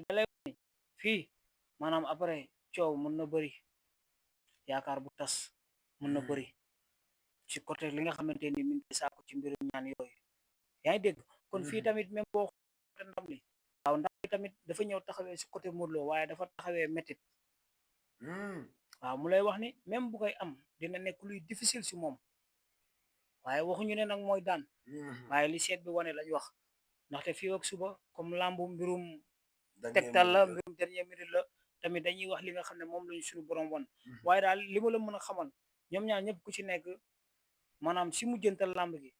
dalay wax ni fii maanaam après coow mën na bëri yaakaar bu tas mën na bëri ci côté li nga xamante ni mi ngi koy sàkku ci mbirum ñaan yooyu yaa ngi dégg kon fii tamit même boo xoolee ndam li waaw ndam li tamit dafa ñëw taxawee si côté Modou Lo waaye dafa taxawee métit waaw mu lay wax ni même bu koy am dina nekk luy difficile si moom waaye waxuñu ne nag mooy daan waaye li seet bi wane lañ wax ndaxte fii ak suba comme lambu mbirum tegtal la mbirum dernière minute la tamit dañuy wax li nga xam ne moom lañu suñu borom wan waaye daal li ma la mën a xamal ñoom ñaar ñëpp ku ci nekk maanaam si mujjantal lamb gi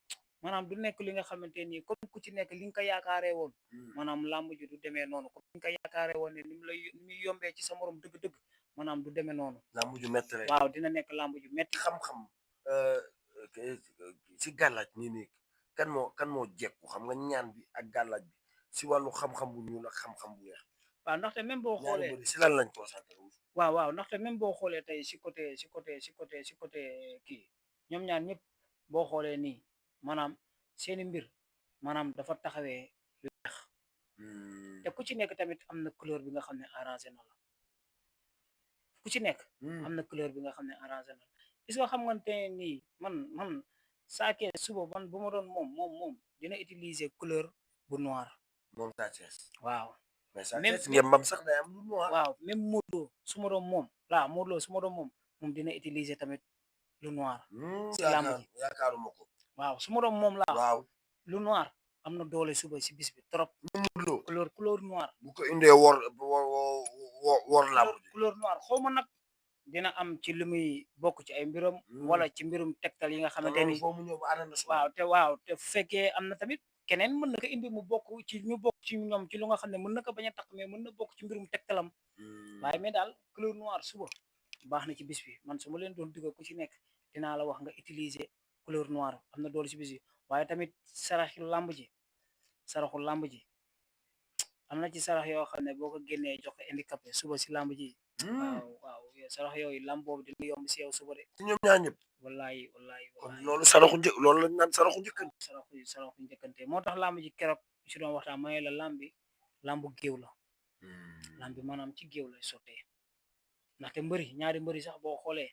maanaam du nekk li nga xamante ni comme ku ci nekk li nga ko yaakaaree woon maanaam lamb ji du demee noonu comme li nga ko yaakaaree woon ne ni mu lay ni muy yombee ci sa morom dëgg-dëgg maanaam du demee noonu lamb ju métti rek waaw dina nekk lamb ju métti xam-xam si gàllaaj nii kan moo jekku xam nga ñaan bi ak gàllaaj bi si wàllu xam-xam bu ñuul ak xam-xam bu weex waaw ndaxte même boo ñaari xoolee bëri si lan lañ concentré wu waaw ndaxte même boo xoolee tey si côté kii ñoom ñaar ñëpp boo xoolee nii maanaam seeni mbir maanaam dafa taxawee lu weex te ku ci nekk tamit am na couleur bi nga xam ne arrangé na la ku ci nekk am na couleur bi nga xam ne arrangé na la gis nga xam nga te nii man Sa Thiès suba man bu ma doon moom dina utiliser couleur bu noir moom Sa Thiès waaw mais Sa même Thiès ngembam sax day am lu noir waaw même Modou Lo su ma doon moom dina utiliser tamit lu noir si làmb ji yaakaaruma ko waaw su ma doon moom laa waaw lu noir am na doole suba si bis bi trop Modou Lo couleur noir bu ko indee wor làmb ji couleur noir xaw ma nag dina am ci li muy bokk ci ay mbiram wala ci mbirum tegtal yi nga xamante ni foo mu ñëw ba arène nationale waaw te fekkee am na tamit keneen mën na ko indi mu bokk ci ñu bokk ci ñoom ci lu nga xam ne mën na ko bañ a takk mais mën na bokk ci mbirum tegtalam waaye mais daal couleur noir suba baax na ci bis bi man su ma leen doon dugal ku ci nekk dinaa la wax nga utiliser couleur noir am na doole ci bis bi waaye tamit saraxu làmb ji am na ci sarax yoo xam ne boo ko génnee jox ko handicapé suba si làmb ji waaw sarax yooyu làmb boobu dina yomb si yow suba de ci ñoom ñaar ñëpp wallahi kon loolu saraxu njëkk loolu lañ naan saraxu njëkkante saraxu njëkkante moo tax làmb ji keroog si doon waxtaan may la làmbu géew la lamb bi maanaam ci géew lay sottee ndaxte ñaari mbëri sax boo xoolee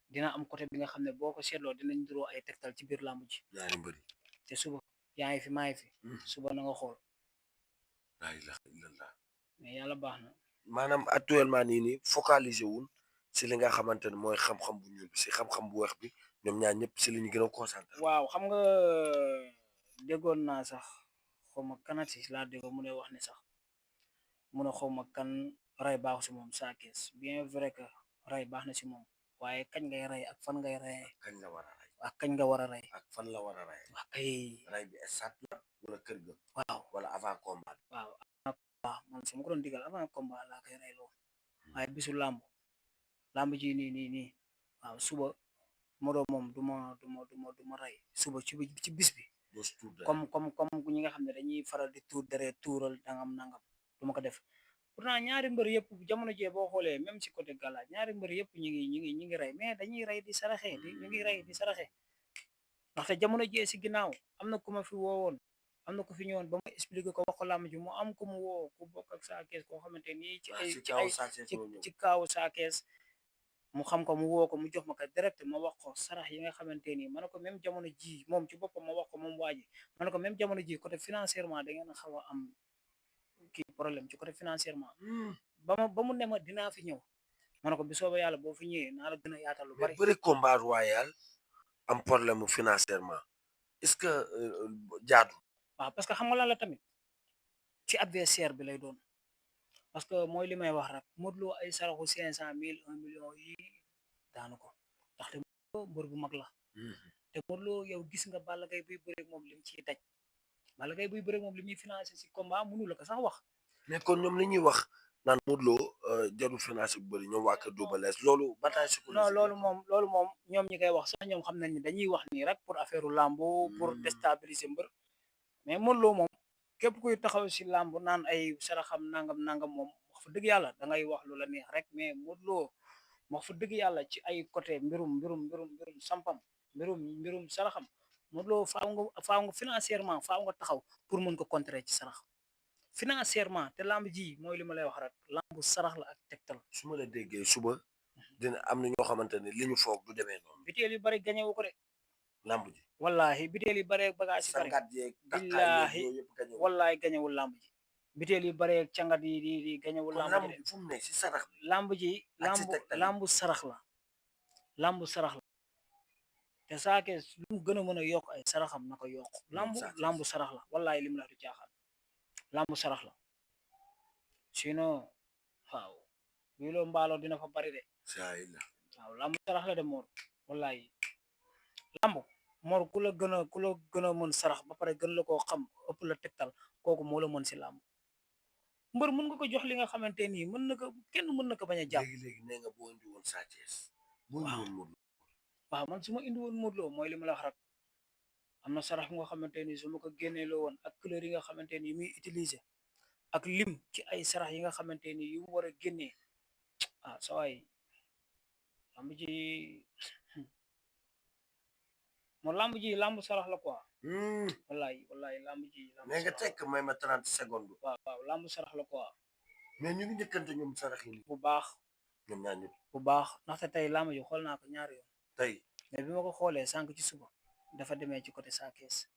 dina am côté bi nga xam ne boo ko seetloo dinañ duroo ay tegtal ci biir lamb ji ñaari mbëri te suba yaa ngi fi maa ngi fi suba na nga xool la ilaha illallah mais yàlla baax na maanaam actuellement nii focaliser wul si li nga xamante ne mooy xam-xam bu ñuul bi si xam-xam bu weex bi ñoom ñaar ñëpp si li ñu gën a concentré waaw xam nga déggoon naa sax xaw ma kanati laa déggoon mu ne wax ne sax mu ne xaw ma kan ray baaxu si moom Sa Thiès bien vrai que ray baax na si moom waaye kañ ngay ray ak fan ngay rayee kañ la war a ray ak kañ nga war a ray ak fan la war a ray wax kay ray bi stade la wala kër ga waaw wala avant combat waaw man su ma ko doon digal avant combat laa koy rey loo waaye bisu làmb ji nii waaw suba Modou moom du ma rey suba ci bis bi comme ñi nga xam ne dañuy faral di tuur deret tuural nangam du ma ko def pourtant ñaari mbër yëpp jamono jee boo xoolee même si côté galaaj ñaari mbër yëpp ñi ngi rey mais dañuy rey di saraxe ñu ngi rey di saraxe ndaxte jamono jee si ginnaaw am na ku ma fi woowoon am na ku fi ñëwoon ba ma expliqué ko wax ko làmb ji mu am ku mu woo ku bokk ak Sa Thiès koo xamante ni ci kaawu Sa Thiès mu xam ko mu woo ko mu jox ma ko direct ma wax ko sarax yi nga xamante ni ma ne ko même jamono ji moom ci boppam ma wax ko moom waa ji ma ne ko même jamono ji côté financièrement da ngeen a xaw a am kii problème ci côté financièrement ba mu ne ma dinaa fi ñëw ma ne ko bi soobee yàlla boo fi ñëwee naa la gën a yaatal lu bari bëri combat royal am problème financièrement est-ce que jaadu waaw parce que xam nga lan la tamit ci adversaire bi lay doon parce que mooy li may wax rek Modou Lo ay saraxu 500,000 1 million yi daanu ko ndaxte mbër bu mag la te Modou Lo yow gis nga Balla Gaye buy bëre moom lim ciy daj Balla Gaye buy bëre moom li muy financé si combat mënu la ko sax wax mais kon ñoom li ñuy wax naan Modou Lo jarul financé bu bëri ñoom waa kër Double Less loolu bataille psychologique non loolu moom ñoom ñi koy wax sax ñoom xam nañ ni dañuy wax nii rek pour affaire u lambo pour déstabiliser mbër mais Modou Lo moom képp kuy taxaw si làmb naan ay saraxam nangam moom wax fa dëgg yàlla da ngay wax lu la neex rek mais Modou Lo wax fa dëgg yàlla ci ay côté mbirum sampam mbirum saraxam Modou Lo faaw nga financièrement faaw nga taxaw pour mën ko contrer ci sarax financièrement te lamb ji mooy li ma lay wax rek lamb sarax la ak tegtal. su ma la déggee suba dina am na ñoo xamante ne li ñu foog du demee noonu. biteel yu bari gañewu ko de. lamb ji wallahi biteel yu bari bagage yu bari. sangat yeeg billahi yooyu yëpp gañewul. wallahi gañewul lamb ji. biteel yu bari ak cangat yi di gañewul kon lamb ji lamb ji fu mu ne si sarax bi. lamb ji ak si tegtal yi. lamb sarax la. lamb sarax la te saake lu mu gën a mën a yokk ay saraxam na ko yokk. lamb sarax la wallahi lim la du caaxaan. lamb sarax la sinon waaw wilo mbaalo dina fa bari de. waaw lamb sarax la de Mor wallahi lamb Mor ku la gën a mën sarax ba pare gën la koo xam ëpp la tegtal kooku moo la mën si lamb mbër mën nga ko jox li nga xamante nii kenn mën na ko bañ a jàpp. léegi nee nga boo indi woon Sa Thiès boo indi woon Modou Lo. waaw man su ma indi woon Modou Lo mooy li ma la wax rek am na sarax nga xamante ni su ma ko génneeloo woon ak couleur yi nga xamante ni muy utiliser ak lim ci ay sarax yi nga xamante ni yu mu war a génnee sa waay lamb ji mo lamb ji lamb sarax la quoi. wallahi lamb ji. mais nga tekk may ma 30 secondes. waaw lamb sarax la quoi. mais ñu ngi njëkkante ñoom sarax yi. bu baax. ñoom ñaar ñëpp. bu baax ndaxte tey lamb ji xool naa ko ñaari yoon. tey mais bi ma ko xoolee sànq ci suba dafa demee ci côté Sa Thiès.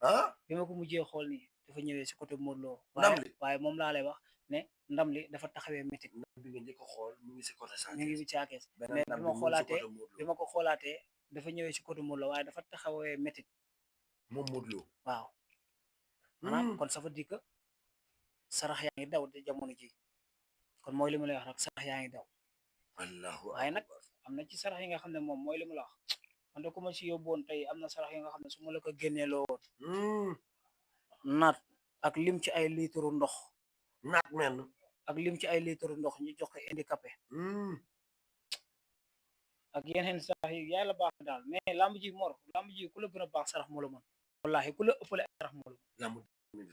bi ma ko mujjee xool nii dafa ñëwee si côté Modou Lo. ndam li waaye moom laa lay wax ne ndam li dafa taxawee métti. ndam bi nga njëkk a xool mu ngi si côté Sa Thiès. ñu ngi si Sa Thiès mais bi ma ko xoolaatee dafa ñëwee si côté Modou Lo waaye dafa taxawee métti. moom Modou Lo. waaw. maanaam kon ça veut dire que sarax yaa ngi daw te jamono ji kon mooy li ma lay wax rek sarax yaa ngi daw. waaye nag am na ci sarax yi nga xam ne moom mooy li ma la wax man de ku ma si yóbbuwoon tey am na sarax yi nga xam ne su ma la ko génneeloo woon. naat ak lim ci ay litre ndox. naat men ak lim ci ay litre ndox ñu jox ko handicapé. ak yeneen sarax yi yàlla baax daal mais lamb ji Mor lamb ji ku la gën a baax sarax moo la mën. wallahi ku la ëppale ay sarax moo la mën.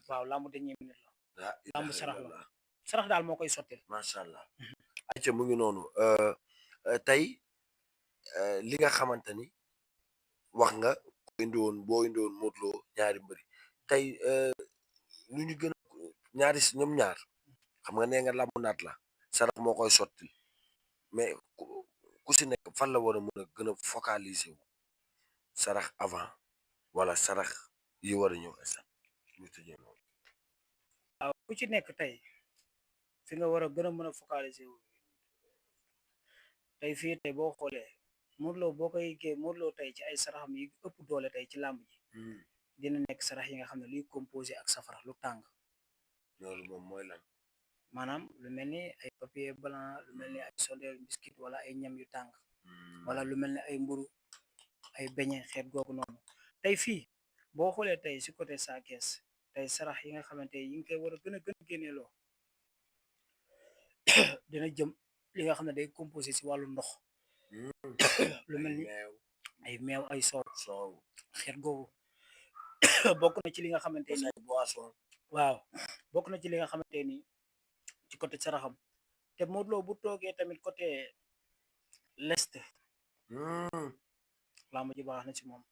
waaw lamb dañuy minute la. lamb sarax la sarax daal moo koy sotteel. macha allah. ayca mu ngi noonu tey li nga xamante ni wax nga boo indi woon Modou Lo ñaari mbëri tey lu ñu gën a ñaari si ñoom ñaar xam nga nee nga lamb naat la sarax moo koy sotti mais ku si nekk fan la war a mën a gën a focaliser wu sarax avant wala sarax yi war a ñëw instant ñu tëjee loolu. waaw ku ci nekk tey fi nga war a gën a mën a focaliser wu tey fii tey boo xoolee Modou Lo boo koy gée Modou Lo tey ci ay saraxam yi ëpp doole tey ci làmb ji dina nekk sarax yi nga xam ne luy composé ak safara lu tàng. loolu moom mooy lan. maanaam lu mel ni ay papier blanc lu mel ni ay sondeel biscuit wala ay ñam yu tàng wala lu mel ni ay mburu ay beñe xeet googu noonu tey fii boo xoolee tey si côté Sa Thiès tey sarax yi nga xamante yi ngi koy war a gën a génneeloo dina jëm li nga xam ne day composé si wàllu ndox lu mel ni ay meew ay soow xeet googu bokk na ci li nga xamante ni boisson. waaw bokk na ci li nga xamante ni ci côté saraxam te Modou Lo bu toogee tamit côté l'est lamb ji baax na ci moom.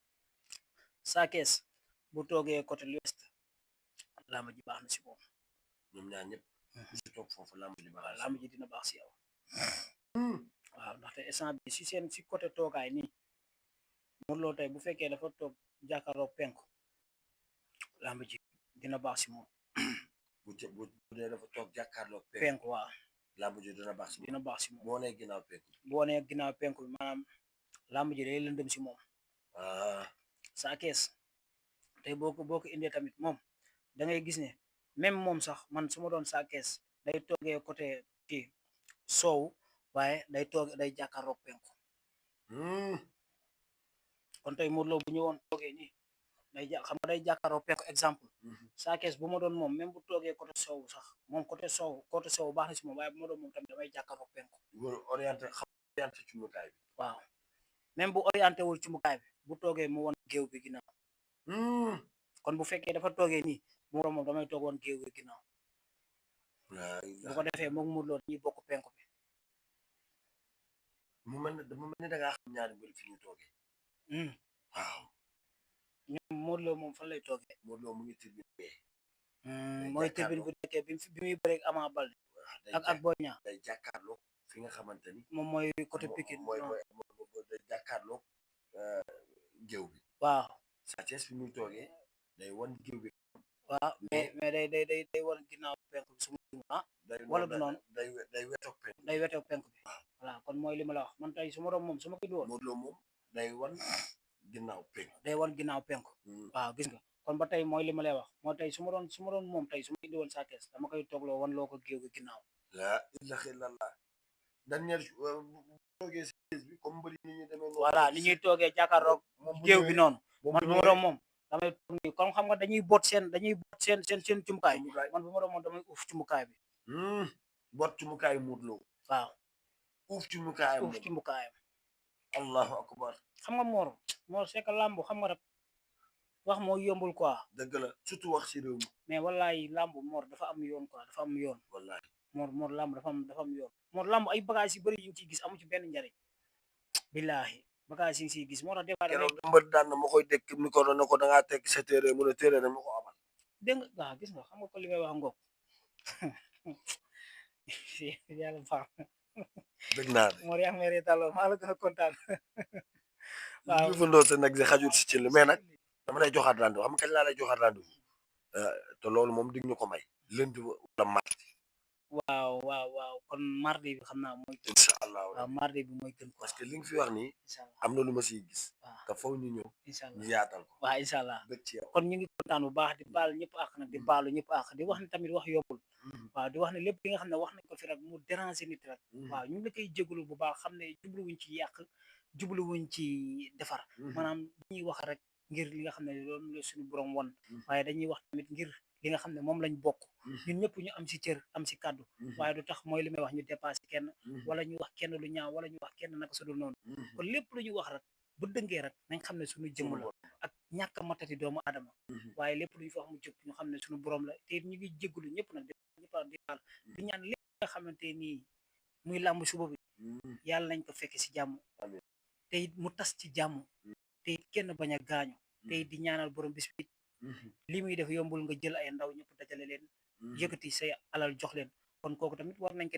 Sa Thiès bu toogee côté l'ouest lamb ji baax na ci moom. ñoom ñaar ñëpp si toog foofu lamb ji baax lamb ji dina baax si yow. waaw ndaxte instant bi si seen si côté toogaay nii Modou Lo tey bu fekkee dafa toog jàkkaarloo penku lamb ji dina baax si moom. bu dee dafa toog jàkkaarloo penku waaw lamb ji dina baax si moom. dina baax si moom boo nee ginnaaw penku. boo nee ginnaaw penku bi maanaam lamb ji day lëndëm si moom. Sa Thiès tey boo ko indee tamit moom da ngay gis ne même moom sax man su ma doon Sa Thiès day toogee côté kii soow waaye day jàkkaarloo penku. kon tey Modou Lo bu ñëwoon toogee nii xam nga day jàkkaarloo penku exemple. Sa Thiès bu ma doon moom même bu toogee côté soow sax moom côté soow baax na si moom waaye bu ma doon moom tamit damay jàkkaarloo penku. orienté ci mukaay bi. waaw même bu orienté wul ci mukaay bi bu toogee mu won géew bi ginnaaw. kon bu fekkee dafa toogee nii mu moom damay toog woon géew bi ginnaaw. bu ko defee moom Modou Lo dañuy bokk penku bi. mu mel ne da ngaa xam ñaari mbir fi ñu toogee. waaw. ñoom Modou Lo moom fan lay toogee. Modou Lo mu ngi tribune mooy tribune bu nekkee bi muy bëreeg Ama Baldé ak Boy Niang day jàkkaarloo fi nga xamante ni moom mooy côté Pikine day jàkkaarloo géew bi waaw Sa Thiès fi muy toogee day wan géew bi waaw mais day war ginnaaw penk bi su ma wala du noonu day wetoog penk day wetoog penk bi voilà kon mooy li ma la wax man tey su ma doon moom su ma ko woon Modou Lo moom day wan ginnaaw penk day wan ginnaaw penk waaw gis nga kon ba tey mooy li ma lay wax moo tey su ma doon moom tey su ma indi woon Sa Thiès dama koy toogloo wan loo ko géew gi ginnaaw laa ilaha illallah dernière toogee si bi comme mbëri ni ñu demee voilà ni ñuy toogee jàkkaarloog géew bi noonu man bu ma doon moom damay toog nii comme xam nga dañuy boot seen cumukaay man bu ma doon moom damay uuf cumukaay bi boot cumukaayu Modou Lo waaw uuf cumukaayam allahu akbar xam nga Mor c'est que làmb xam nga rek wax moo yombul quoi dëgg la surtout wax si réew mi mais wallahi làmb Mor dafa am yoon quoi dafa am yoon wallahi Mor làmb dafa am yoon Mor làmb ay bagage yu bëri yi ngi ciy gis amu ci benn njariñ billahi bagage yi ngi ciy gis moo tax des fois keroog mbër daan na ma koy dégg micro na ko da ngaa tekk sa téere mu ne téere na ma ko amal dégg nga waaw gis nga xam nga ko li may wax ngoog yàlla baax dëgg naa de Mor yaa ngi may reetaloo maa la gën a kontaan waaw jufandoo sa nag si xajul si ci la mais nag dama lay joxaat rendez-vous xam nga kañ laa lay joxaat rendez-vous te loolu moom dig ñu ko may lundi wala mardi waaw kon mardi bi xam naa mooy gën incha allah waaw mardi bi mooy gën parce que li nga fi wax nii incha allah am na lu ma siy gis waaw te faw ñu ñëw incha allah ñu yaatal ko waaw incha allah bëgg ci yow kon ñu ngi kontaan bu baax di baal ñëpp àq nag di baalu ñëpp àq di wax ne tamit wax yombul waaw di wax ne lépp li nga xam ne wax nañ ko fi rek mu déranger nit rek waaw ñu ngi la koy jégalu bu baax xam ne jubluwuñ ci yàq jubluwuñ ci defar maanaam dañuy wax rek ngir li nga xam ne loolu la suñu borom won waaye dañuy wax tamit ngir li nga xam ne moom lañ bokk ñun ñëpp ñu am si cër am si kàddu waaye du tax mooy li may wax ñu dépassé kenn wala ñu wax kenn lu ñaaw wala ñu wax kenn naka su dul noonu kon lépp lu ñu wax rek bu dëngee rek nañ xam ne suñu jëmm la ak ñàkk a matati doomu adama waaye lépp lu ñu fa wax mu jóg ñu xam ne suñu borom la te ñu ngi jégalu ñëpp nag ñëpp di baal di ñaan lépp nga xamante nii muy làmb suba bi yàlla nañ ko fekke si jàmm te it mu tas ci jàmm te it kenn bañ a gaañu te it di ñaanal borom bis bi li muy def yombul nga jël ay ndaw ñëpp dajale leen yëkkati say alal jox leen kon kooku tamit war nañ ko di